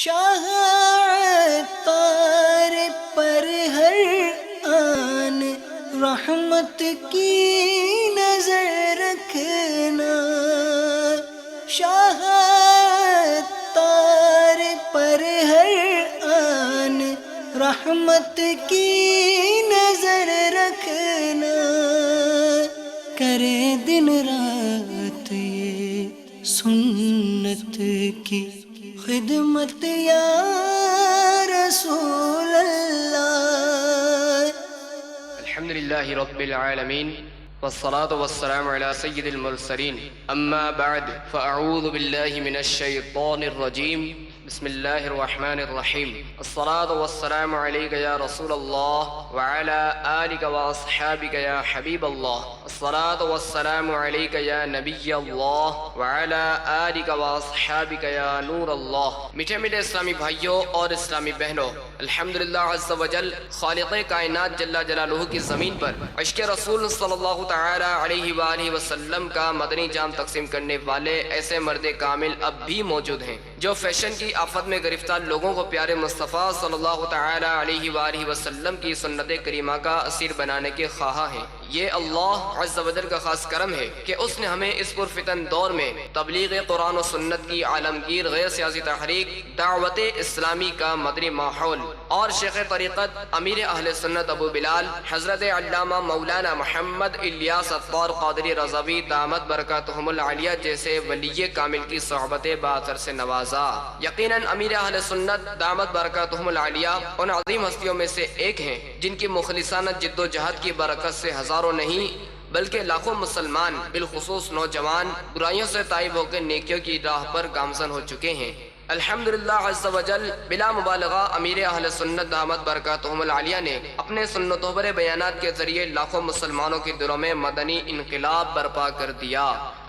شاہ عطار پر ہر آن رحمت کی نظر رکھنا، شاہ عطار پر ہر آن رحمت کی نظر رکھنا، کرے دن رات یہ سنت کی خدمت یا رسول اللہ۔ الحمد للہ رب العالمین والصلاة والسلام على سید المرسلین، اما بعد فاعوذ باللہ من الشیطان الرجیم، بسم اللہ الرحمن الرحیم۔ الصلاة والسلام علیک یا رسول اللہ وعلى آلک واصحابک یا حبیب اللہ، الصلاة والسلام علیک یا نبی اللہ وعلى آلک واصحابک یا نور اللہ۔ میٹھے میٹھے اسلامی بھائیوں اور اسلامی بہنوں، الحمدللہ عز و جل خالق کائنات جل جلالہ کی زمین پر عشق رسول صلی اللہ تعالی علیہ وآلہ وسلم کا مدنی جام تقسیم کرنے والے ایسے مرد کامل اب بھی موجود ہیں جو فیشن کی آفت میں گرفتار لوگوں کو پیارے مصطفیٰ صلی اللہ تعالی علیہ وآلہ وسلم کی سنت کریمہ کا اسیر بنانے کے خواہاں ہیں۔ یہ اللہ عز و جل کا خاص کرم ہے کہ اس نے ہمیں اس پرفتن دور میں تبلیغ قرآن و سنت کی عالمگیر غیر سیاسی تحریک دعوت اسلامی کا مدنی ماحول اور شیخ طریقت امیر اہل سنت ابو بلال حضرت علامہ مولانا محمد الیاس عطار قادری رضوی دامت برکاتہم العالیہ جیسے ولی کامل کی صحبت باثر سے نوازا۔ یقیناً امیر اہل سنت دامت برکاتہم العالیہ ان عظیم ہستیوں میں سے ایک ہیں جن کی مخلصانہ جد و جہد کی برکت سے ہزاروں نہیں بلکہ لاکھوں مسلمان بالخصوص نوجوان برائیوں سے تائب ہو کے نیکیوں کی راہ پر گامزن ہو چکے ہیں۔ الحمدللہ عز و جل بلا مبالغہ امیر اہل سنت دامت برکاتہم العالیہ نے اپنے سنتوبر بیانات کے ذریعے لاکھوں مسلمانوں کے دلوں میں مدنی انقلاب برپا کر دیا۔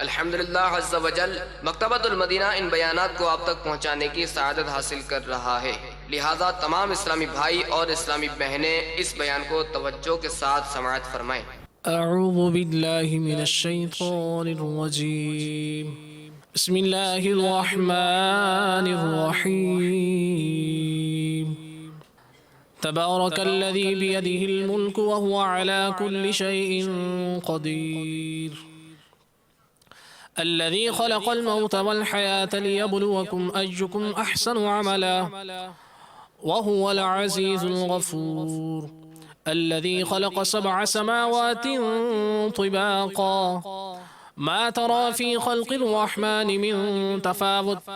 الحمدللہ عز و جل مکتبۃ المدینہ ان بیانات کو آپ تک پہنچانے کی سعادت حاصل کر رہا ہے، لہٰذا تمام اسلامی بھائی اور اسلامی بہنیں اس بیان کو توجہ کے ساتھ سماعت فرمائیں۔ اعوذ باللہ من الشیطان الرجیم، بسم اللہ الرحمن الرحیم، تبارک الذی بیدہ الملک وهو على كل شیء قدیر، الذي خلق الموت والحياة ليبلوكم أيكم أحسن عملا وهو العزيز الغفور، الذي خلق 7 سماوات طباقا ما ترى في خلق الرحمن من تفاوت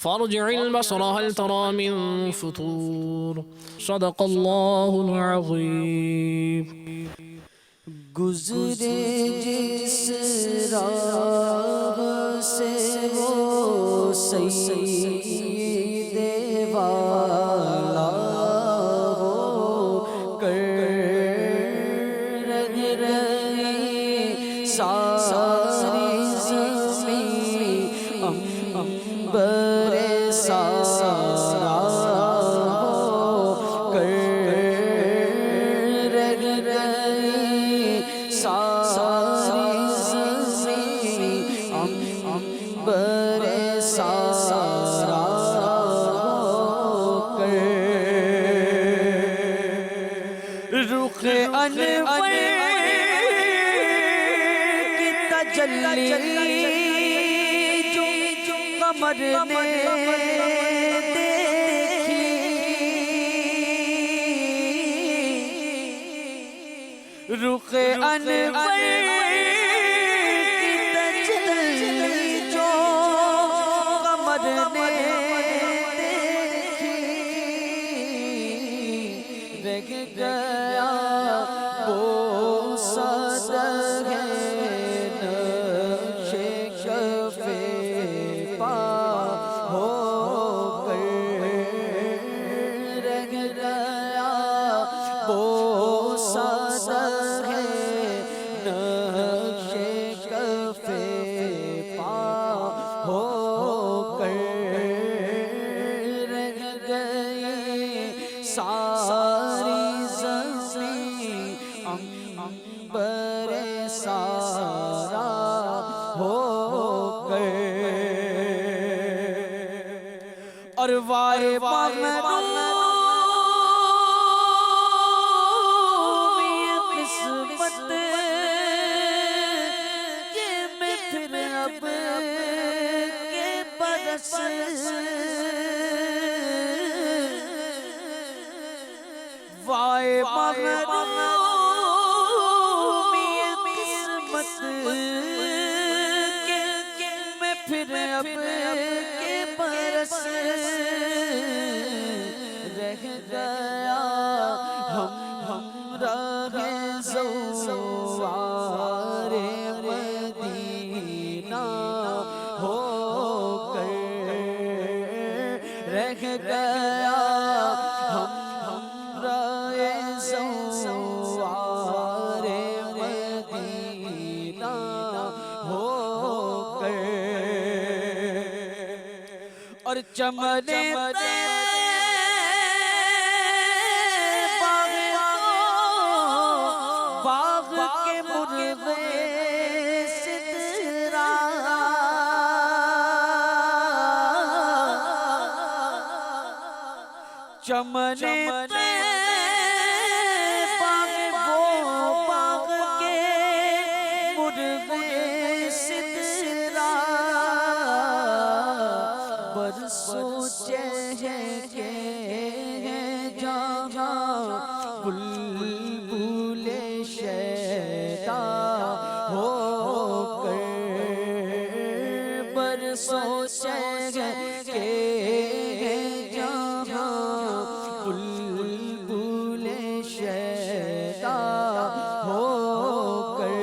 فارجع البصر هل ترى من فطور، صدق الله العظيم۔ گزرے جس راہ سے وہ سید والا ہو کر رگ رہی ساری زمین عنبر سارا ہو کر رگ رہی ساری زمین عنبر سارا ہو کر رخ انور کی تجلی جو قمر نے دیکھی، رخ انور کی تجلی جو قمر نے دیکھی، رہ گیا وہ صدر نقش کف پا ہو کر، رہ گیا وہ صدر نقش کف پا ہو کر، رہ گئی ساری زمین عنبر سارا ہو کر، اور وار وائے محرومی قسمت کہ میں پھر اب کے برس رہ گیا ہم راہ زوار مدینہ ہو کر رہ گیا ہم راہ زوار مدینہ ہو کر اور چمنے باغ کے مرغے سدرا چمنے باغ کے مرغے سدرا برسوں چہکے جہاں بلبل شیدا ہو کر برسوں چہکے جہاں بلبل شیدا ہو کر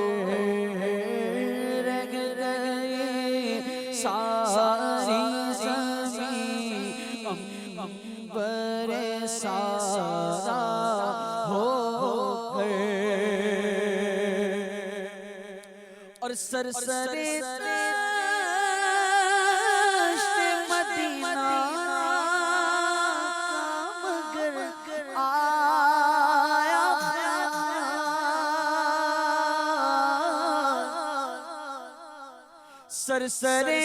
رہ گئی ساری زمین عنبر سارا ہو کر اور سرسرے دشت مدینہ مگر آیا سرسرے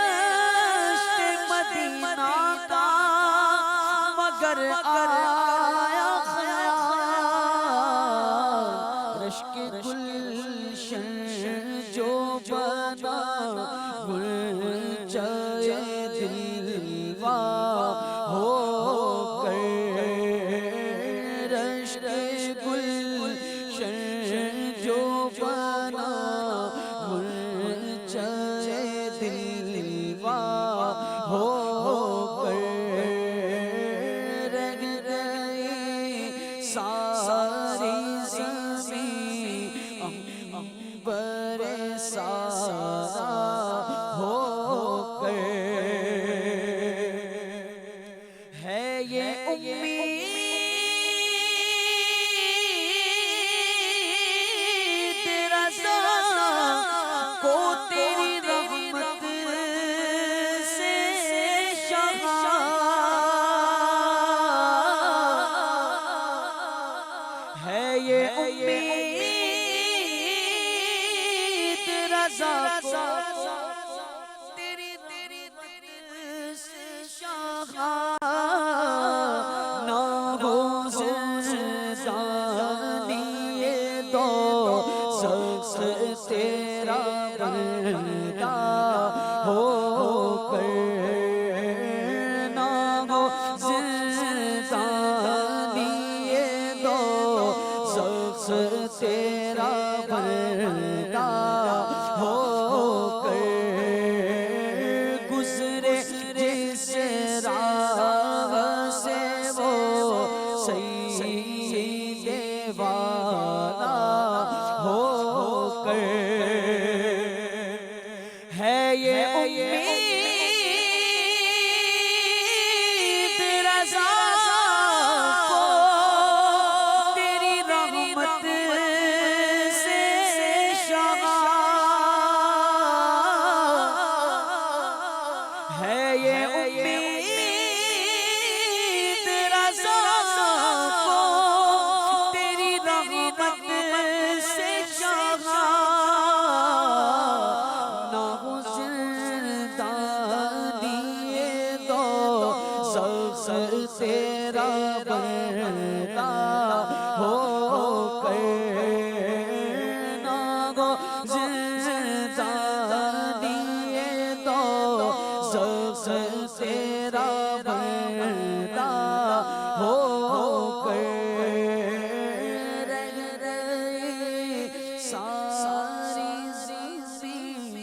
دشت مدینہ کا مگر آیا رشک گلشن جو بنا گلچہ دلوا ہو کر رشک گلشن جو بنا گلچہ دلوا ہو کر رہ گئی ساری زمین عنبر سارا ہو کر ہے یہ امید رضا کو تیری رحمت سے شہا ہے یہ امید رضا کو تیری سے شہا نہ ہو زندانی دو سخت تیرا بندہ ہو کر نہ ہو زندانی دو سخت تیرا بندہ ہو کر گزرے جس راہ سے وہ سید والا ہو کر ہے یہ امید رضا کو تیری رحمت شخص تیرا بندہ ہو کر نہ گو زندانی تو شخص تیرا بندہ ہو کر رہ رہی ساری زمین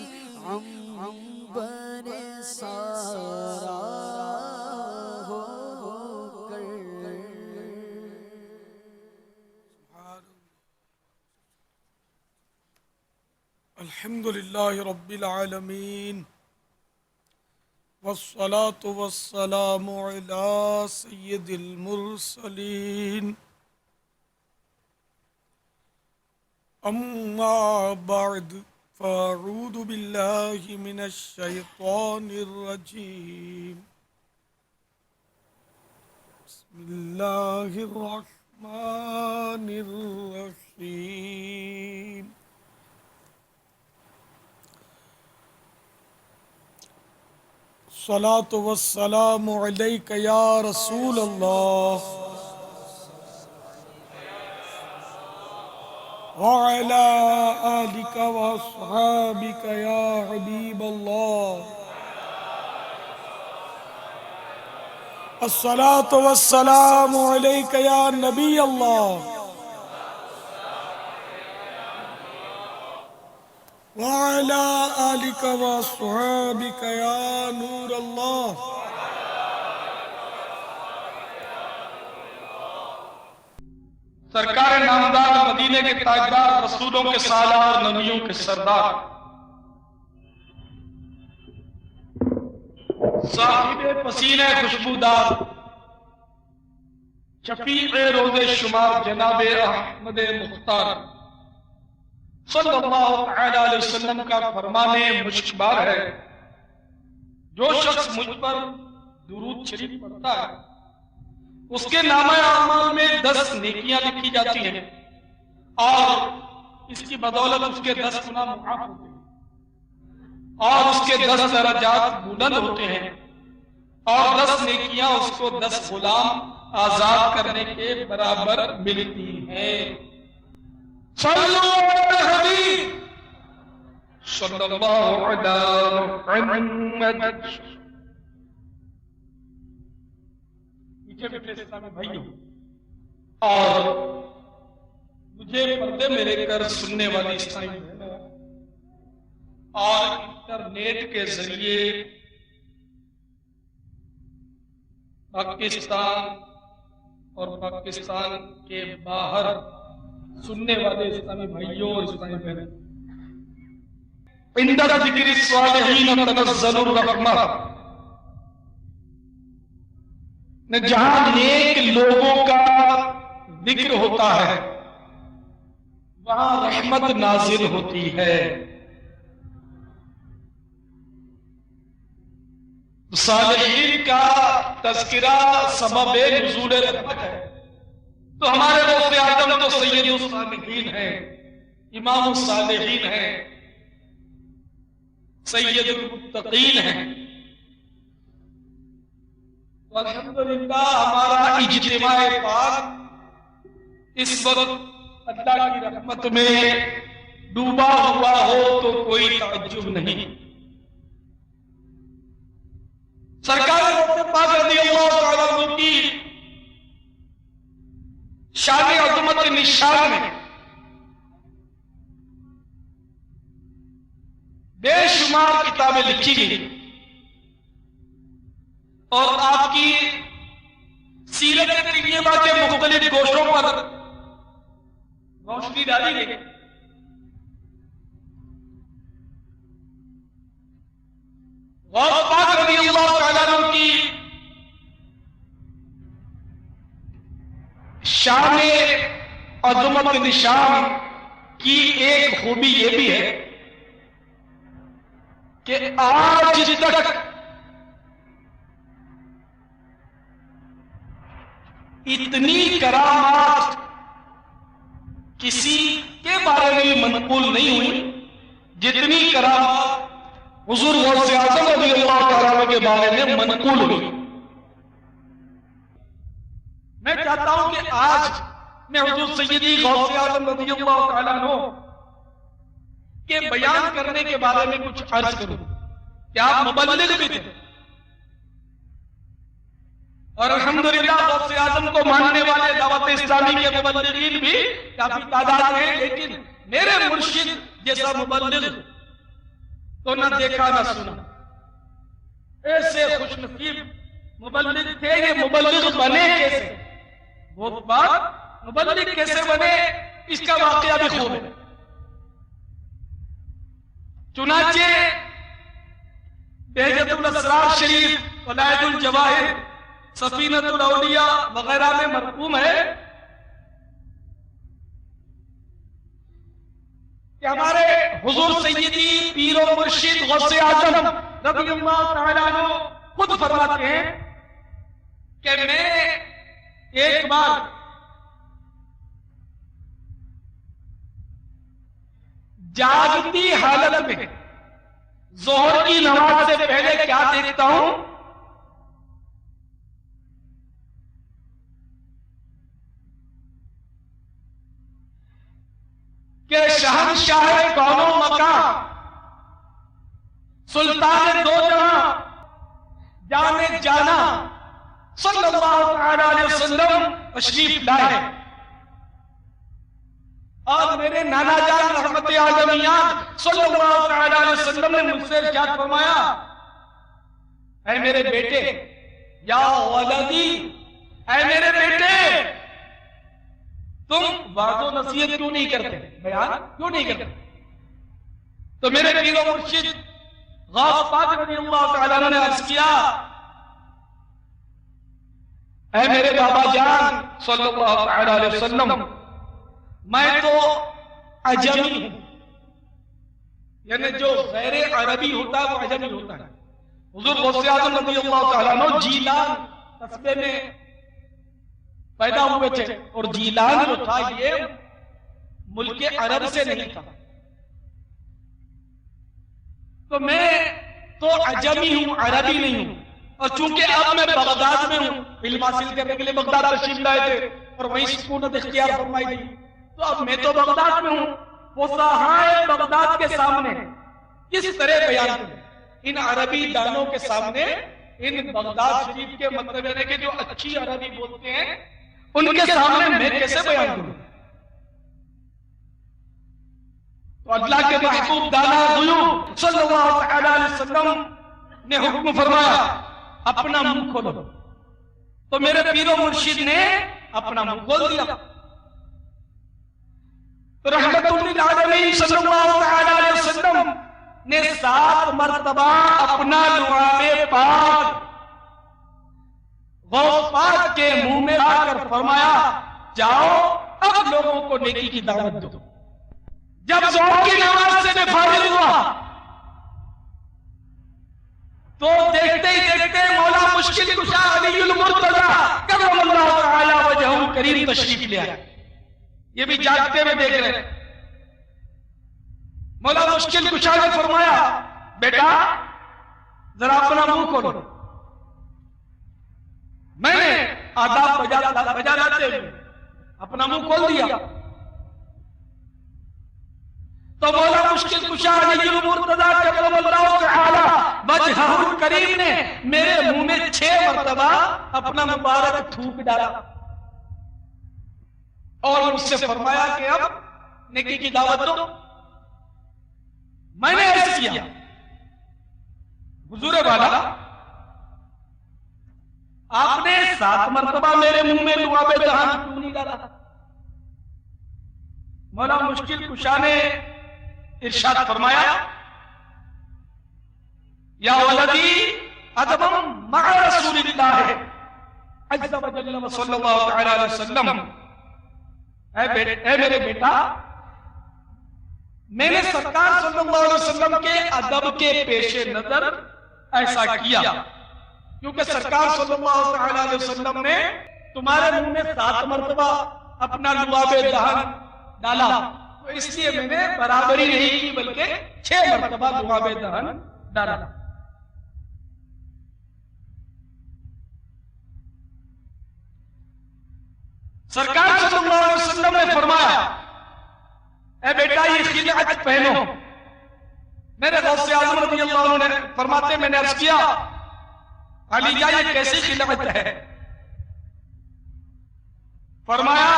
عنبر سارا ہو کر الحمد للہ رب العالمین والصلاة والسلام علی سید المرسلین اما بعد فاعوذ باللہ من الشیطان الرجیم بسم اللہ الرحمن الرحیم الصلاة والسلام علیک یا رسول اللہ وعلى آلك وأصحابك يا حبيب الله الصلاة والسلام عليك يا نبي الله وعلى آلك وأصحابك يا نور الله سرکار نامدار مدینے کے تاجدار رسولوں کے سالار نبیوں کے سردار صاحب پسینے خوشبودار شفیع روز شمار جناب احمد مختار صلی اللہ علیہ وسلم کا فرمان مشکبار ہے، جو شخص مجھ پر درود شریف پڑھتا ہے اس کے نامہ اعمال میں 10 نیکیاں لکھی جاتی ہیں اور اس کی بدولت اس کے 10 گناہ معاف ہوتے ہیں اور اس کے 10 درجات بلند ہوتے ہیں اور 10 نیکیاں اس کو 10 غلام آزاد کرنے کے برابر ملتی ہیں۔ صلو علی حبیب صلی اللہ علی محمد۔ اسلامی بھائیوں اور مجھے پردے میرے کر سننے والی اسلامی بہنوں اور انٹرنیٹ کے ذریعے پاکستان اور پاکستان کے باہر سننے والے اسلامی بھائیوں اور اسلامی بہنوں، عند ذکر الصالحین تنزل الرحمہ، جہاں نیک لوگوں کا ذکر ہوتا ہے وہاں رحمت نازل ہوتی ہے۔ صالحین کا تذکرہ سبب نزول رحمت ہے، تو ہمارے غوث اعظم تو سید الصالحین ہیں، امام الصالحین ہیں، سید المتقین ہیں۔ الحمدللہ ہمارا اجتماع پاک اس وقت اللہ کی رحمت میں ڈوبا ہوا ہو تو کوئی تعجب نہیں۔ سرکار پاک رضی اللہ تعالیٰ عنہ کی شان عظمت نشان میں بے شمار کتابیں لکھی گئی اور آپ کی سیرت طیبہ کے مختلف گوشوں پر روشنی ڈالی گئی۔ غوث پاک رضی اللہ تعالیٰ عنہ کی شان عظمت نشان کی ایک خوبی یہ بھی ہے کہ آج تک اتنی کرامات کسی کے بارے میں منقول نہیں ہوئی جتنی کرامات حضور غوث اعظم رضی اللہ تعالیٰ عنہ کے بارے میں منقول ہوئی۔ میں چاہتا ہوں کہ آج میں حضور سیدی غوث اعظم رضی اللہ تعالیٰ عنہ کے بیان کرنے کے بارے میں کچھ عرض کروں کہ آپ مبلغ بھی تھے اور الحمدللہ غوث اعظم کو ماننے والے دعوت اسلامی کے مبلغین بھی کافی تعداد ہیں، لیکن میرے مرشد جیسا مبلغ تو نہ دیکھا نہ سنا۔ ایسے خوش نصیب مبلغ تھے، یہ مبلغ بنے کیسے؟ وہ بات مبلغ کیسے بنے اس کا واقعہ بھی خوب ہے۔ چنانچہ بہجت الاسرار شریف، ولایت الجواہر، سفینۃ الاولیاء وغیرہ میں مرقوم ہے کہ ہمارے حضور سیدی پیر و مرشد غوث اعظم رضی اللہ تعالیٰ عنہ خود فرماتے ہیں کہ میں ایک بار جاگتی حالت میں ظہر کی نماز سے پہلے کیا دیکھتا ہوں کہ شہنشاہ کون و مکان، سلطان دو جہاں، جانے جانا صلی اللہ علیہ وسلم تشریف لائے اور میرے نانا جان رحمت عالمیات صلی اللہ علیہ وسلم نے مجھ سے کیا فرمایا؟ اے میرے بیٹے، یا ولدی، اے میرے بیٹے، تم وعظ و نصیحت کیوں نہیں کرتے، بیان کیوں نہیں کرتے؟ تو میرے پیر و مرشد غوث پاک رضی اللہ تعالیٰ عنہ نے عرض کیا، اے میرے بابا جان صلی اللہ علیہ وسلم، میں تو عجمی ہوں، یعنی جو غیر عربی ہوتا ہے وہ عجمی ہوتا ہے۔ حضور غوث اعظم رضی اللہ تعالیٰ عنہ جیلان قصبے میں پیدا ہوئے تھے اور جیلان جو تھا یہ ملک عرب سے نہیں تھا، تو میں تو عجمی ہوں، عربی نہیں ہوں، اور چونکہ اب میں بغداد میں ہوں، علم حاصل کرنے کے لیے بغداد تشریف لائے تھے اور وہیں سکونت اختیار فرمائی تھی، تو اب میں تو بغداد میں ہوں، فصحائے بغداد کے سامنے کس طرح بیان کروں؟ ان عربی دانوں کے سامنے، ان بغداد شریف کے مطلب ہے کہ جو اچھی عربی بولتے ہیں ان کے سامنے میں کیسے بیان کروں؟ تو اللہ کے محبوب دانا غیوب صلی اللہ علیہ وسلم نے حکم فرمایا اپنا منہ کھولو، تو میرے پیر و مرشد نے اپنا منہ کھول دیا، تو رحمت للعالمین صلی اللہ علیہ وسلم نے 7 مرتبہ اپنا لعاب پاک غوث پاک کے منہ میں آ کر فرمایا، جاؤ اب لوگوں کو نیکی کی دعوت دو۔ جب ظہر کی نماز سے میں فارغ ہوا تو دیکھتے ہی دیکھتے مولا مشکل کشا علی المرتضی کرم اللہ تعالی وجہہ الکریم تشریف لے آئے۔ یہ بھی جاگتے میں دیکھ رہے ہیں۔ مولا مشکل کشا نے فرمایا، بیٹا ذرا اپنا منہ کھولو۔ میں نے آداب بجاتے ہوئے اپنا منہ کھول دیا، تو مولا مشکل کشا علی المرتضی کرم اللہ تعالی وجہہ الکریم نے میرے منہ میں 6 مرتبہ اپنا مبارک تھوک ڈالا اور مجھ سے فرمایا کہ اب نیکی کی دعوت دو۔ میں نے ایسے کیا، حضور والا آپ نے 7 مرتبہ میرے منہ میں لعاب دہن کیوں نہیں ڈالا؟ مولا مشکل کشا نے ارشاد فرمایا، یا ولدی ادبم مع رسول اللہ عز و جل صلی اللہ علیہ وسلم، اے میرے بیٹا، میں نے سرکار صلی اللہ علیہ وسلم کے ادب کے پیش نظر ایسا کیا، کیونکہ سرکار صلی اللہ علیہ وسلم نے تمہارے منہ میں 7 مرتبہ اپنا لعاب دہن ڈالا، تو اس لیے میں نے برابری نہیں کی بلکہ 6 مرتبہ لعاب دہن ڈالا۔ سرکار صلی اللہ علیہ وسلم نے فرمایا اے بیٹا یہ خلعت پہنو. میرے غوث اعظم رضی اللہ عنہ نے فرماتے میں نے عرض کیا علی جان یہ کیسی خلعت ہے؟ فرمایا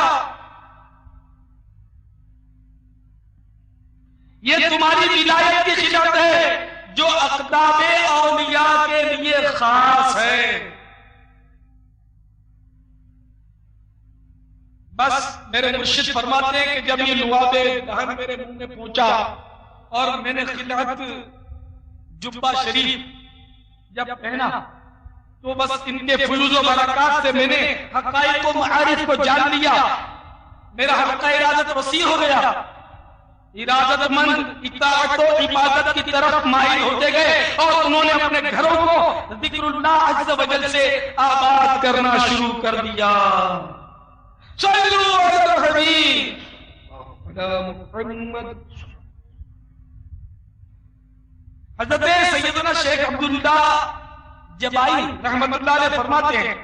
یہ تمہاری ولایت کی خلعت ہے جو اقدام اولیاء کے لیے خاص ہے. بس میرے مرشد فرماتے ہیں کہ جب یہ لعاب دہن میرے منہ میں پہنچا اور میں نے خلعت جبہ شریف جب پہنا تو بس ان کے فیوز و برکات سے میں نے حقائق و معارف کو جان لیا. میرا حلقہ ارادت وسیع ہو گیا. ارادت مند اطاعت و عبادت کی طرف مائل ہوتے گئے اور انہوں نے اپنے گھروں کو ذکر اللہ عز و جل سے آباد کرنا شروع کر دیا. صلو علی الحبیب محمد. حضرت سیدنا شیخ عبداللہ جبائی رحمت اللہ علیہ فرماتے ہیں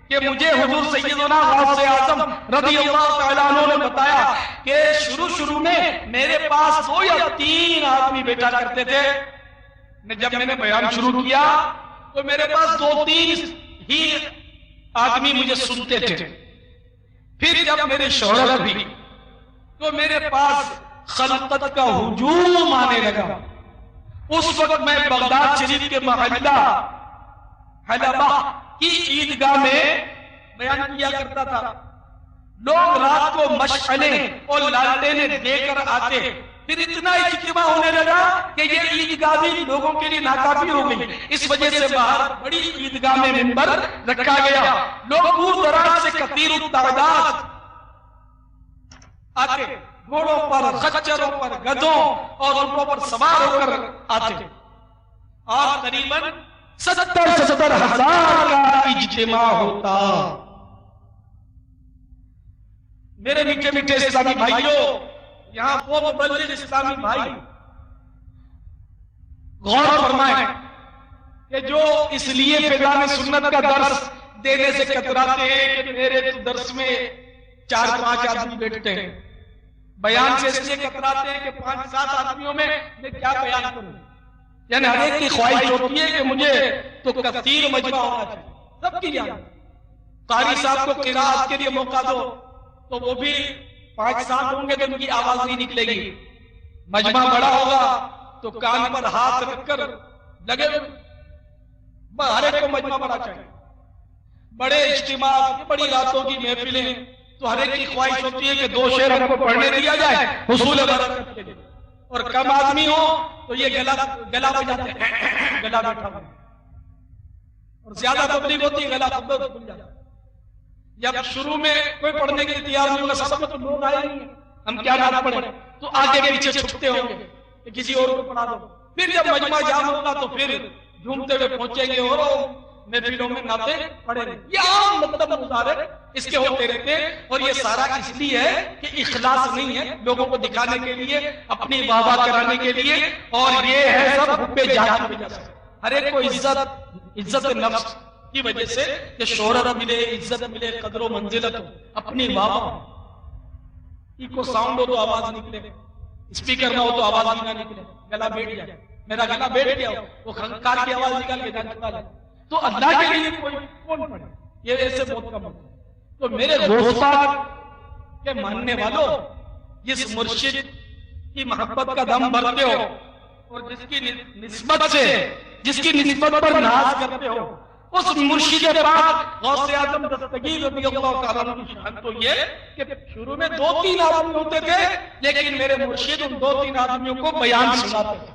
کہ مجھے حضور سیدنا غوث اعظم رضی اللہ تعالیٰ عنہ نے بتایا کہ شروع میں میرے پاس 2 یا 3 آدمی بیٹھا کرتے تھے. جب میں نے بیان شروع کیا تو میرے پاس 2-3 ہی آدمی مجھے سنتے تھے. پھر جب میرے شہرت بھی تو میرے پاس خلقت کا ہجوم آنے لگا. اس وقت میں بغداد شریف کے محلہ حلبہ کی عیدگاہ میں بیان کیا کرتا تھا. لوگ رات کو مشعلیں اور لالٹینیں دے کر آتے. پھر اتنا اجتماع ہونے لگا کہ یہ عیدگاہ بھی لوگوں کے لیے ناکافی ہو گئی. اس وجہ سے باہر بڑی عیدگاہ میں منبر رکھا گیا. لوگ دور دراز سے کثیر التعداد آتے، گھوڑوں پر، خچروں پر، گدھوں اور اونٹوں پر سوار ہو کر آتے اور قریباً 70 ہزار کا اجتماع ہوتا. میرے میٹھے میٹھے اسلامی بھائیوں، یہاں وہ مبلغ اسلامی بھائی غور فرمائیں کہ جو اس لیے فیضان سنت کا درس دینے سے کتراتے ہیں کہ میرے درس میں 4-5 آدمی بیٹھتے ہیں. بیان سے اس لیے کتراتے ہیں کہ 5-7 آدمیوں میں کیا بیان کروں. یعنی ہر ایک کی خواہش ہوتی ہے کہ مجھے تو کثیر مجمع ہونا چاہیے. سب کی جان قاری صاحب کو قرات کے لیے موقع دو تو وہ بھی 5-7 ہوں گے تو ان کی آواز نہیں نکلے گی. مجمع بڑا ہوگا تو کان پر ہاتھ رکھ کر لگے. ہر ایک کو مجمع بڑا چاہیے. بڑے اجتماع، بڑی راتوں کی محفلیں تو ہر ایک کی خواہش ہوتی ہے کہ 2 شعر ہم کو پڑھنے دیا جائے حصول برکت کے لیے. اور کم آدمی ہو تو یہ گلا بجاتے ہیں، گلا بیٹھا ہوا. اور زیادہ تبلیغ ہوتی ہے گلا کھل جاتا. جب شروع میں کوئی پڑھنے کے لیے تیار نہیں ہوگا، سب میں تو لوگ آئے نہیں ہیں، ہم کیا نہ پڑھیں تو آگے پیچھے چھپتے ہوں گے کہ کسی اور کو پڑھا دو. پھر جب مجمع جام ہوگا تو پھر جھومتے ہوئے پہنچیں گے اور محفلوں میں نعتیں پڑھے رہے. یہ عام مطلب مظاہرے اس کے ہوتے رہتے ہیں. اور یہ سارا اس لیے ہے کہ اخلاص نہیں ہے، لوگوں کو دکھانے کے لیے، اپنی واہ واہ کرانے کے لیے. اور یہ ہے سب حب ذات کی وجہ سے. ہر ایک کو عزت نفس کی وجہ سے کہ شہرت ملے، عزت ملے، قدر و منزلت ہو، اپنی واہ واہ. کو ساؤنڈ ہو تو آواز نکلے، اسپیکر نہ ہو تو آواز نہ نکلے، گلا بیٹھ جائے. میرا گلا بیٹھ گیا وہ خنکار کی آواز نکال کے جان چکا لے تو اللہ کے لیے کوئی کون پڑھے؟ یہ ایسے بہت کم ہوتا. تو میرے غوث پاک کے ماننے والوں، جس مرشد کی محبت کا دم بھرتے ہو اور جس کی نسبت پر ناز کرتے ہو، اس مرشد پاک غوث اعظم دستگیر رضی اللہ تعالیٰ عنہ کی شان تو یہ کہ شروع میں 2-3 آدمی ہوتے تھے، لیکن میرے مرشد ان 2-3 آدمیوں کو بیان سناتے تھے.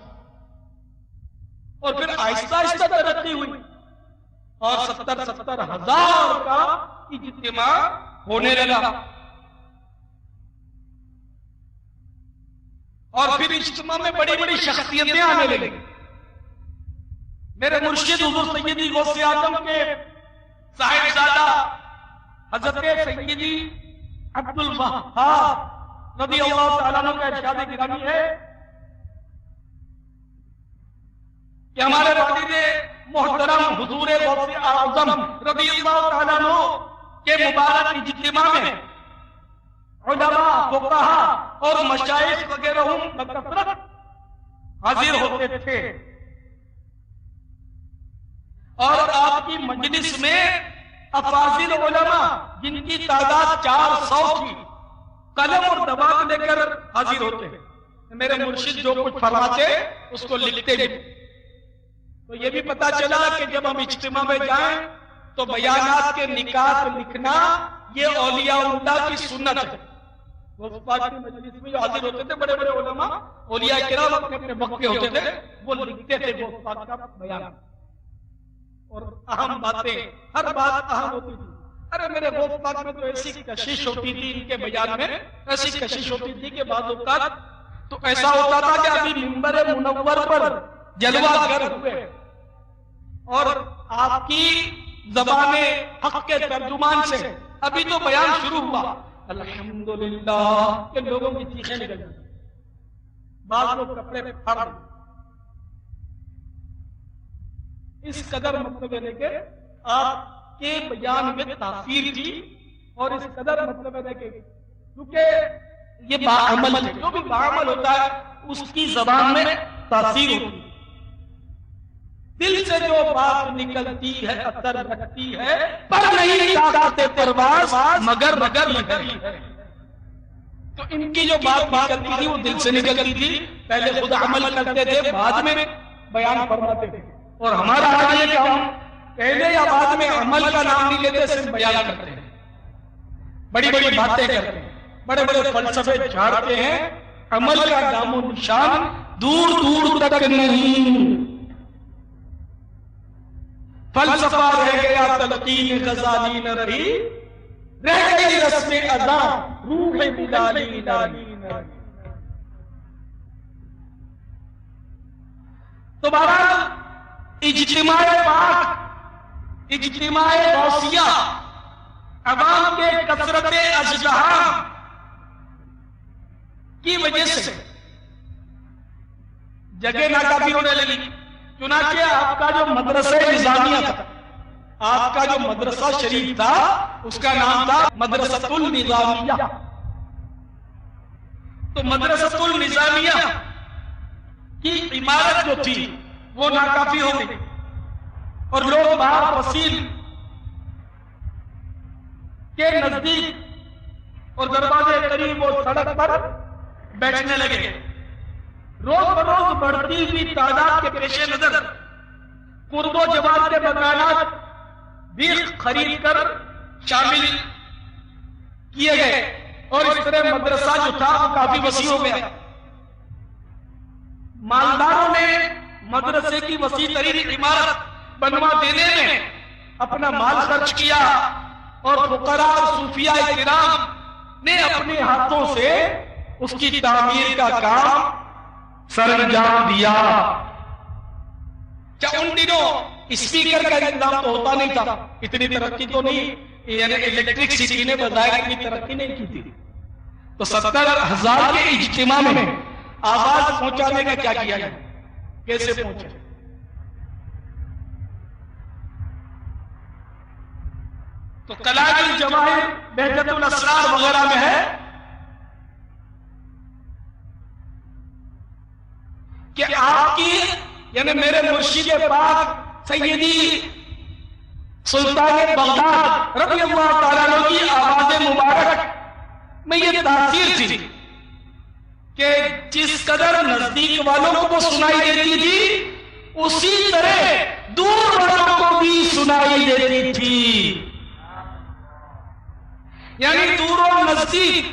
اور پھر آہستہ آہستہ ترقی ہوئی اور 70 ہزار کا اجتماع ہونے لگا. اور پھر اجتماع میں بڑی بڑی شخصیتیں آنے لگی. میرے مرشد حضور سیدی غوث اعظم کے صاحبزادہ حضرت سیدی عبد الوہاب رضی اللہ تعالیٰ عنہ کا ارشاد گرامی ہے کہ ہمارے والد محترم حضور غوث اعظم رضی اللہ تعالیٰ عنہ کے مبارک اجتماع میں علماء فقہا اور مشائخ وغیرہ بکثرت حاضر ہوتے تھے، اور آپ کی مجلس میں افاضل علماء جن کی تعداد 400 تھی قلم اور دوات لے کر حاضر ہوتے ہیں۔ میرے مرشد جو کچھ فرماتے اس کو لکھتے بھی۔ تو یہ بھی پتا چلا کہ جب ہم اجتماع میں جائیں تو بیانات کے نکات لکھنا یہ اولیاء اللہ کی سنت ہے۔ غوث پاک کی مجلس میں جو حاضر ہوتے تھے بڑے بڑے علماء، اولیاء کرام اپنے اپنے وقت کے ہوتے تھے، وہ لکھتے تھے غوث پاک کا بیان، اور اہم باتیں، ہر بات اہم ہوتی تھی۔ ارے میرے غوث پاک میں تو ایسی کشش ہوتی تھی، ان کے بیان میں ایسی کشش ہوتی تھی کہ بعض اوقات تو ایسا ہوتا تھا کہ ابھی منبر منور پر جلوہ گر ہوئے اور آپ کی زبان حق کے ترجمان سے ابھی تو بیان شروع ہوا، الحمدللہ کہ لوگوں کی چیخیں نکل جاتی، بعض لوگ کپڑے میں پھاڑ دیتے۔ اس قدر مطلب ہے کہ آپ کے بیان میں تاثیر تھی، اور اس قدر مطلب ہے کہ کیونکہ یہ باعمل ہے، جو بھی باعمل ہوتا ہے اس کی زبان میں تاثیر ہوتی ہے، دل سے جو بات نکلتی ہے اثر رکھتی ہے، پر نہیں طاقت پرواز مگر نکلتی ہے۔ تو ان کی جو بات نکلتی تھی وہ دل سے نکلتی تھی، پہلے خود عمل کرتے تھے، بعد میں بیان فرماتے تھے، اور ہمارا حال یہ کہ ہم پہلے یا بعد میں عمل کا نام نہیں لیتے، صرف بیان کرتے ہیں، بڑی بڑی باتیں کرتے ہیں، بڑے بڑے فلسفے جھاڑتے ہیں، عمل کا نام و نشان دور دور تک نہیں۔ فلسفہ رہ گیا تلقین غزالی نہ رہی، رہ گئی رسم ادا روح بلالی لالی نہ رہی۔ تو بہرحال اجتماع پاک، اجتماع غوثیہ، عوام کے کثرت ازدحام کی وجہ سے جگہ ناکافی ہونے لگی، چنانچہ آپ کا جو مدرسہ نظامیہ تھا، آپ کا جو مدرسہ شریف تھا، اس کا نام تھا مدرسۃ النظامیہ۔ تو مدرسۃ النظامیہ کی عمارت جو تھی وہ ناکافی ہو گئی، اور لوگ باہر فصیل کے نزدیک اور دروازے قریب اور سڑک پر بیٹھنے لگے۔ روز بروز بڑھتی ہوئی تعداد کے پیش نظر قرب و جوار کے مکانات بھی خرید کر شامل کیے گئے، اور اس طرح مدرسہ جو تھا وہ کافی وسیع ہو گیا۔ مالداروں نے مدرسے کی وسیع ترین عمارت بنوا دینے میں اپنا مال خرچ کیا، اور فقراء اور صوفیاء کرام نے اپنے ہاتھوں سے اس کی تعمیر کا کام سر انجام دیا۔ ان دنوں اسپیکر کا انتظام تو ہوتا نہیں تھا، اتنی ترقی تو نہیں، یعنی الیکٹرک سٹی نے بظاہر اتنی ترقی نہیں کی تھی، تو 70,000 کے اجتماع میں آواز پہنچانے کا کیا کیا جائے، کیسے پہنچے؟ تو کلام الجواہر بہجت الاسرار وغیرہ میں ہے کہ آپ کی یعنی میرے مرشد پاک سیدی سلطان بغداد رضی اللہ تعالیٰ عنہ کی آواز مبارک میں یہ تاثیر تھی کہ جس قدر نزدیک والوں کو سنائی دیتی تھی، اسی طرح دور والوں کو بھی سنائی دیتی تھی، یعنی دور و نزدیک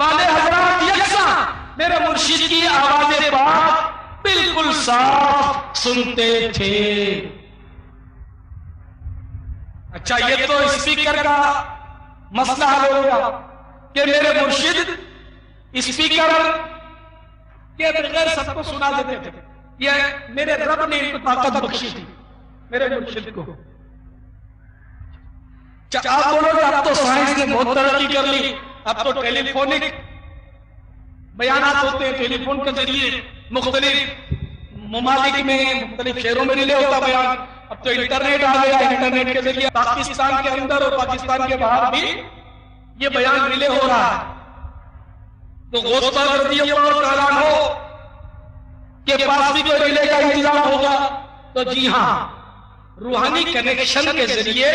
والے حضرات یکساں میرے مرشد کی آواز پاک بالکل صاف سنتے تھے۔ اچھا، یہ تو اسپیکر کا مسئلہ حل ہو گیا کہ میرے مرشد اسپیکر کے بغیر سب کو سنا دیتے تھے، یہ میرے رب نے ان کو طاقت بخشی تھی میرے مرشد کو۔ آپ بولو کہ اب تو سائنس نے بہت ترقی کر لی، اب تو ٹیلی فونک بیانات ہوتے ہیں، ٹیلی فون کے ذریعے مختلف ممالک میں مختلف شہروں میں ریلے ہوتا بیان، اب تو انٹرنیٹ آ گیا، انٹرنیٹ کے ذریعے پاکستان کے اندر اور پاکستان کے باہر بھی یہ بیان ریلے ہو رہا ہے۔ تو غوث پاک رضی اللہ تعالیٰ عنہ کے پاس بھی کوئی ریلے کا انتظام ہوگا؟ تو جی ہاں، روحانی کنیکشن کے ذریعے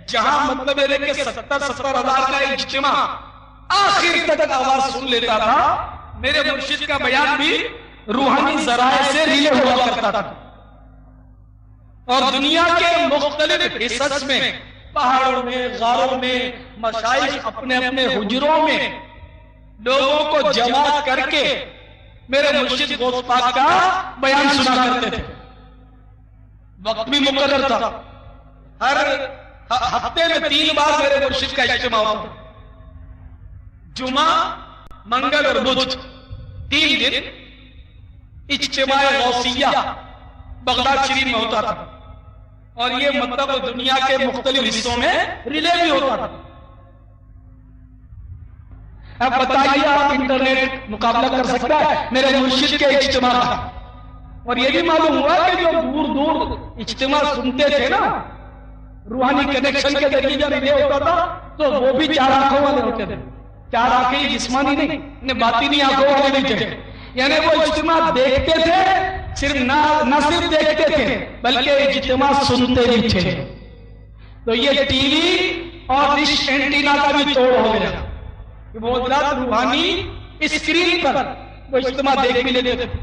جہاں مطلب ہے کہ 70,000 کا اجتماع آخر تک آواز سن لیتا تھا، میرے مرشد کا بیان بھی روحانی ذرائع سے ریلے ہوا کرتا تھا، اور دنیا کے مختلف حصص میں، پہاڑوں میں، غاروں میں، مشائخ اپنے اپنے حجروں میں لوگوں کو جمع کر کے میرے مرشد غوث پاک کا بیان سنا کرتے تھے۔ وقت بھی مقرر تھا، ہر ہفتے میں 3 بار میرے مرشد کا اجتماع ہوتا، جمعہ، منگل اور بدھ، 3 دن اجتماع غوثیہ بغداد شریف میں ہوتا تھا، اور یہ مطلب دنیا کے مختلف حصوں میں ریلے بھی ہوتا تھا۔ اب بتائیے، آپ انٹرنیٹ مقابلہ کر سکتا ہے میرے مرشد کے اجتماع کا؟ اور یہ بھی معلوم ہوا کہ جو دور دور اجتماع سنتے تھے نا، روحانی کنیکشن کے ذریعے جب ریلے ہوتا تھا تو وہ بھی 4 آنکھوں والے ہوتے تھے۔ 4 آنکھیں جسمانی نہیں، باطنی آنکھوں والے نہیں تھے، یعنی وہ اجتماع دیکھتے تھے، صرف نہ صرف دیکھتے تھے بلکہ اجتماع سنتے بھی تھے۔ تو یہ ٹی وی اور ڈش اینٹینا کا بھی توڑ ہو گیا کہ وہ حضرات روحانی اسکرین پر وہ اجتماع دیکھ بھی لیتے تھے،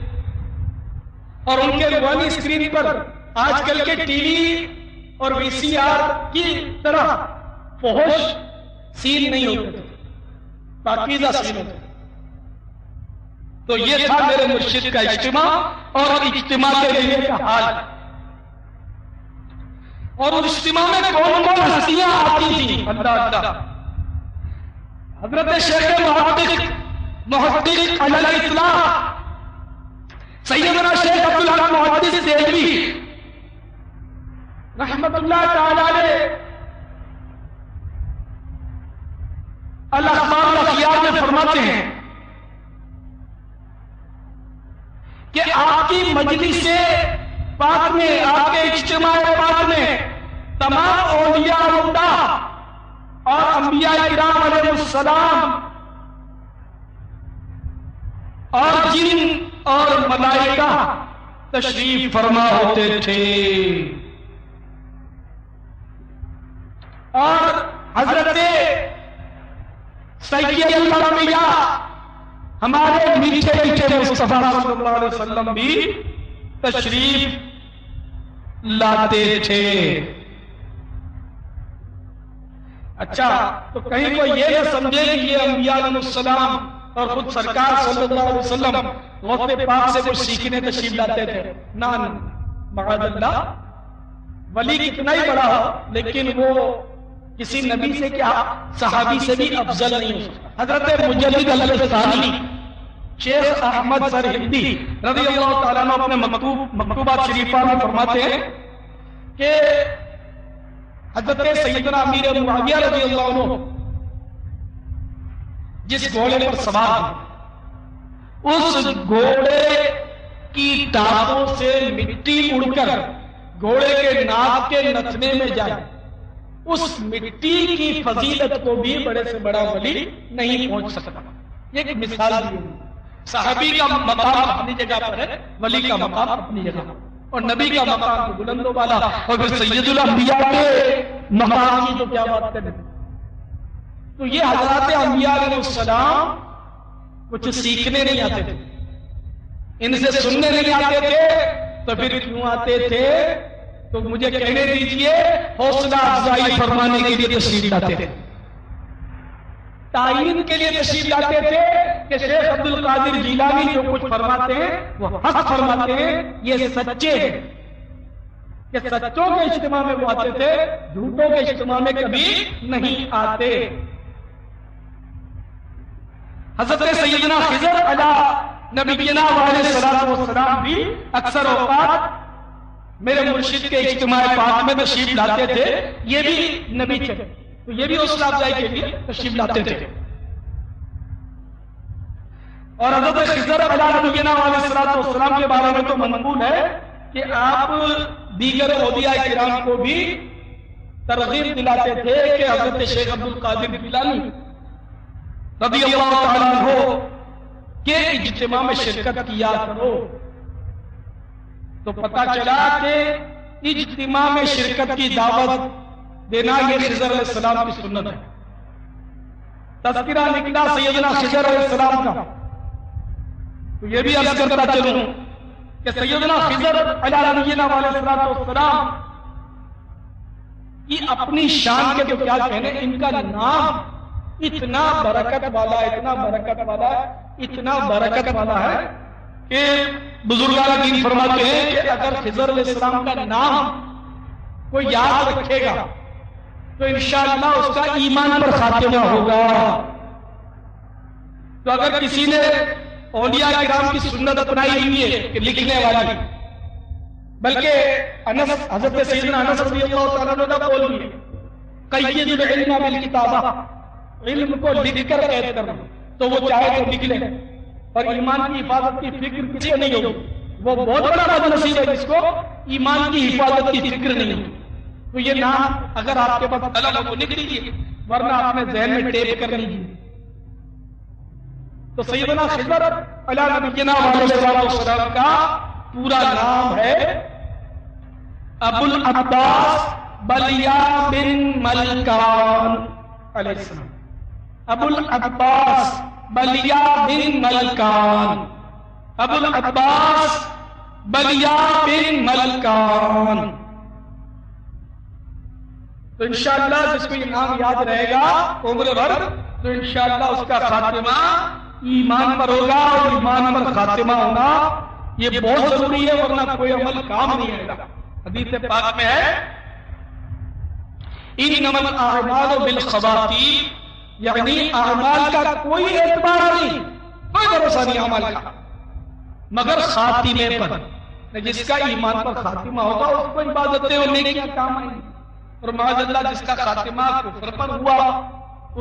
اور ان کے روحانی اسکرین پر آج کل کے ٹی وی اور وی سی آر کی طرح فحش سین نہیں ہوتے تھے، پاکیزہ سین ہوتے تھے۔ تو یہ تھا میرے مرشد کا اجتماع اور اجتماع کے لیے کا حال۔ اور اس اجتماع میں کون کون ہستیاں آتی تھی؟ اللہ اللہ، حضرت شیخ محقق علی الاطلاق سیدنا شیخ عبدالحق محدث دہلوی رحمت اللہ تعالی علیہ الاخبار والاخیار میں فرماتے ہیں کہ آپ کی مجلس پاک میں، آپ کے اجتماع پاک میں تمام اولیاء اللہ اور انبیاء کرام علیہ السلام اور جن اور ملائکہ تشریف فرما ہوتے تھے، اور حضرت سید الانبیاء ہمارے میٹھے میٹھے مصطفیٰ صلی اللہ علیہ وسلم بھی تشریف لاتے تھے۔ اچھا، تو کہیں کوئی یہ نہ سمجھے کہ یہ انبیاء علیہ السلام اور خود سرکار صلی اللہ علیہ وسلم غوث پاک سے کچھ سیکھنے تشریف لاتے تھے، نہ معاذ اللہ، ولی کتنا ہی بڑا ہو لیکن وہ کسی نبی سے کیا صحابی سے بھی افضل نہیں ہو سکتا۔ حضرت مجدد الفسانی شیخ احمد سرہندی رضی اللہ تعالیٰ عنہ اپنے مکتوبات شریفہ میں فرماتے ہیں کہ حضرت سیدنا امیر معاویہ رضی اللہ عنہ جس گھوڑے پر سوار ہیں، اس گھوڑے کی ٹانگوں سے مٹی اڑ کر گھوڑے کے ناک کے نتنے میں جائے، اس مٹی کی فضیلت کو بھی بڑے سے بڑا ولی نہیں پہنچ سکتا۔ یہ ایک مثال دی ہے، صحابی کا مقام اپنی جگہ پر ہے، ولی کا مقام اپنی جگہ، اور نبی کا مقام تو بلند و بالا، اور پھر سید الانبیاء کے مقام کی تو کیا بات کریں۔ تو یہ حضرات انبیاء علیہ السلام کچھ سیکھنے نہیں آتے تھے، ان سے سننے نہیں آتے تھے، تو پھر کیوں آتے تھے؟ تو مجھے کہنے دیجئے، حوصلہ افزائی فرمانے کے لیے تشریف لاتے تھے، تعین کے لیے تشریف لاتے تھے کہ شیخ عبد القادر جیلانی جو کچھ فرماتے ہیں وہ حق فرماتے ہیں، یہ سچے ہیں، کہ سچوں کے اجتماع میں وہ آتے تھے، جھوٹوں کے اجتماع میں کبھی نہیں آتے۔ حضرت سیدنا خضر علیہ نبینا علیہ السلام بھی اکثر اوقات میرے مرشد کے اجتماع پاک میں تشریف لاتے تھے، یہ بھی نبی تھے، تو یہ بھی حوصلہ افزائی کے لیے تشریف لاتے تھے۔ اور حضرت خضر علیہ نبینا علیہ السلام کے بارے میں تو منقول ہے کہ آپ دیگر اولیاء کرام کو بھی ترغیب دلاتے تھے کہ حضرت شیخ عبد القادر جیلانی رضی اللہ تعالیٰ عنہ کہ اجتماع میں شرکت کیا کرو، تو پتا چلا کہ اجتماع میں شرکت کی دعوت دینا یہ خضر علیہ السلام کی سنت ہے۔ تذکرہ نکلا سیدنا خضر علیہ السلام کا، تو یہ بھی عرض کرتا چلوں کہ سیدنا خضر علیہ نبینا والسلام کی اپنی شان کے تو کیا کہنے، ان کا نام اتنا برکت والا ہے، اتنا برکت والا ہے، اتنا برکت والا ہے کہ بزرگان دین فرماتے ہیں کہ اگر خضر علیہ السلام کا نام کوئی یاد رکھے گا تو انشاءاللہ اس کا ایمان پر خاتمہ ہوگا۔ تو اگر کسی نے اولیاء کرام کی سنت اپنائی ہوئی ہے کہ لکھنے والی، بلکہ حضرت سیدنا انس رضی اللہ تعالیٰ عنہ کا قول بھی ہے، قید العلم بالکتابہ، علم کو لکھ کر قید کرنا، تو وہ چاہے تو لکھ لے، اور ایمان کی حفاظت کی فکر کسی کو نہیں ہوگی۔ وہ بہت بڑا بد نصیب ہے جس کو ایمان کی حفاظت کی فکر نہیں ہوگی۔ تو یہ نام اگر آپ کے پاس قلم ہو تو لکھ لیجیے، ورنہ آپ نے ذہن میں ٹیپ کر لیجیے۔ تو سیدنا خضر علیہ نبینا والسلام کا پورا نام ہے ابو العباس بلیا بن ملکان علیہ السلام، ابو العباس بلیا بن ملکان، ابو العباس بلیا بن ملکان۔ تو انشاءاللہ جس کو یہ نام یاد رہے گا عمر بھر، تو انشاءاللہ اس کا خاتمہ ایمان پر ہوگا، اور ایمان پر خاتمہ ہونا یہ بہت ضروری ہے، ورنہ کوئی عمل کام نہیں آئے گا۔ حدیث پاک میں ہے انما الاعمال بالخواتیم، یعنی اعمال کا کوئی اعتبار نہیں، کوئی بھروسہ نہیں اعمال کا، مگر خاتمے پر۔ جس کا ایمان پر خاتمہ ہوگا اس کو عبادتیں اور نیکیاں کام آئیں گی، اور معاذ اللہ جس کا خاتمہ کفر پر ہوا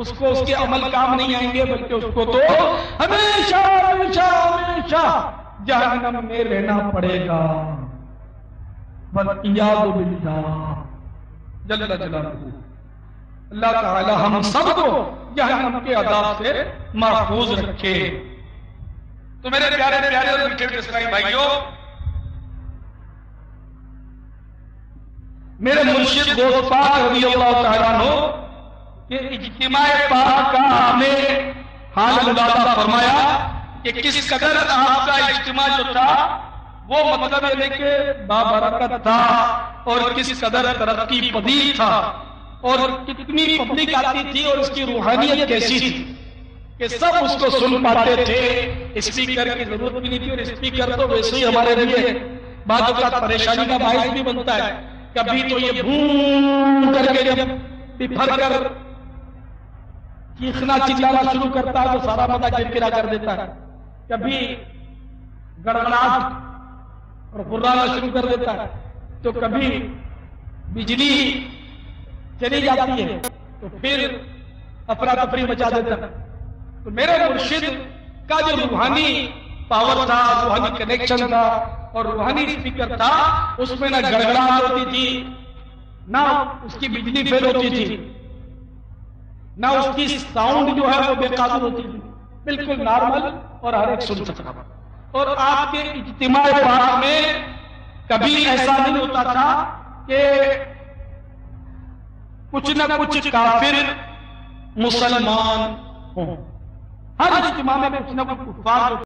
اس کو اس کے عمل کام نہیں آئیں گے، بلکہ اس کو تو ہمیشہ ہمیشہ ہمیشہ جہنم میں رہنا پڑے گا۔ وَالْعِيَاذُ بِاللَّهِ جل جلالہ۔ اللہ تعالی ہم سب کو جہنم کے عذاب سے محفوظ رکھے۔ تو میرے پیارے پیارے اور میٹھے میٹھے اسلامی بھائیوں، میرے مرشد غوث پاک رضی اللہ تعالیٰ عنہ کہ اجتماع پاک کا ہمیں حال ملاحظہ فرمایا کہ کس قدر آپ کا اجتماع جو تھا وہ مطلب یہ کہ بابرکت تھا، اور کس قدر ترقی پذیر تھا، اور کتنی پبلک آتی تھی، اور اس کی روحانیت کیسی تھی کہ سب اس کو سن پاتے تھے۔ اسپیکر کی ضرورت بھی نہیں تھی، اور اسپیکر تو ویسے ہی ہمارے لیے بعض اوقات پریشانی کا باعث بھی بنتا ہے۔ کبھی تو یہ بھون کر کے جب بفر کر چیخنا چلانا شروع کرتا ہے تو سارا مدہ گرگرا کر دیتا ہے، کبھی گڑگڑاہٹ اور غرانا شروع کر دیتا ہے، تو کبھی بجلی چلی جاتی ہے تو پھر افراتفری مچا دیتا ہے۔ تو میرے مرشد کا جو روحانی پاور تھا، روحانی کنیکشن تھا، اور روحانی اسپیکر تھا، اس میں نہ گڑگڑاہٹ ہوتی تھی، نہ اس کی بجلی فیل ہوتی تھی، نہ اس کی ساؤنڈ جو ہے وہ بے قابل ہوتی تھی، بالکل نارمل اور ہر ایک سن سکتا تھا۔ اور آپ کے اجتماع پاک میں کبھی ایسا نہیں ہوتا تھا کہ کچھ نہ کچھ کافر مسلمان ہوں، ہر اجتماع میں کچھ نہ کچھ کفار